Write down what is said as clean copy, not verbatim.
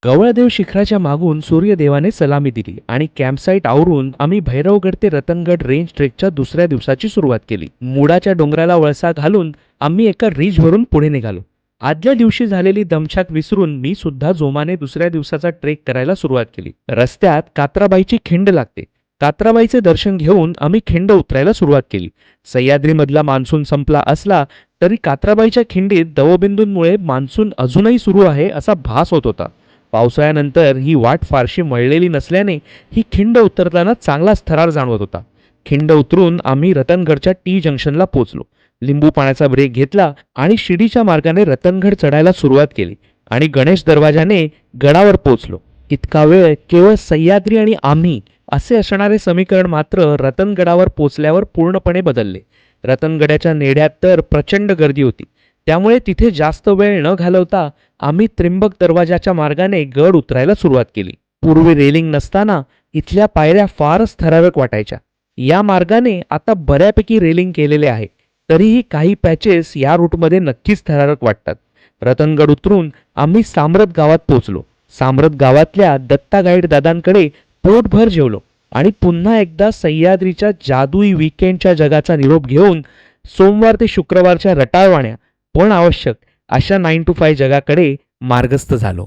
गवळदेव शिखराच्या मागून सूर्यदेवाने सलामी दिली आणि कॅम्पसाईट आवरून आम्ही भैरवगड ते रतनगड रेंज ट्रेकच्या दुसऱ्या दिवसाची सुरुवात केली. मुडाच्या डोंगराला वळसा घालून आम्ही एका रिजवरून पुढे निघालो. आदल्या दिवशी झालेली दमछाक विसरून मी सुद्धा जोमाने दुसऱ्या दिवसाचा ट्रेक करायला सुरुवात केली. रस्त्यात कात्राबाईची खिंड लागते. कात्राबाईचे दर्शन घेऊन आम्ही खिंड उतरायला सुरुवात केली. सह्याद्रीमधला मान्सून संपला असला तरी कात्राबाईच्या खिंडीत दवबिंदूंमुळे मान्सून अजूनही सुरू आहे असा भास होत होता. पावसाळ्यानंतर ही वाट फारशी मळलेली नसल्याने ही खिंड उतरताना चांगलाच थरार जाणवत होता. खिंड उतरून आम्ही रतनगडच्या टी जंक्शनला पोहोचलो. लिंबू पाण्याचा ब्रेक घेतला आणि शिडीच्या मार्गाने रतनगड चढायला सुरुवात केली आणि गणेश दरवाजाने गडावर पोहोचलो. इतका वेळ केवळ सह्याद्री आणि आम्ही असे असणारे समीकरण मात्र रतनगडावर पोचल्यावर पूर्णपणे बदलले. रतनगडाच्या नेड्यात तर प्रचंड गर्दी होती. त्यामुळे तिथे जास्त वेळ न घालवता आम्ही त्रिंबक दरवाजाच्या मार्गाने गड उतरायला सुरुवात केली. पूर्वी रेलिंग नसताना इथल्या पायऱ्या फारच थरारक वाटायच्या. या मार्गाने आता बऱ्यापैकी रेलिंग केलेले आहे. तरीही काही पॅचेस या रूटमध्ये नक्कीच थरारक वाटतात. रतनगड उतरून आम्ही साम्रत गावात पोहोचलो. साम्रत गावातल्या दत्ता गाईड दादांकडे पोटभर जेवलो आणि पुन्हा एकदा सह्याद्रीच्या जादुई वीकेंडच्या जगाचा निरोप घेऊन सोमवार ते शुक्रवारच्या रटाळवाण्या पण आवश्यक अशा 9 to 5 जगाकडे मार्गस्थ झालो.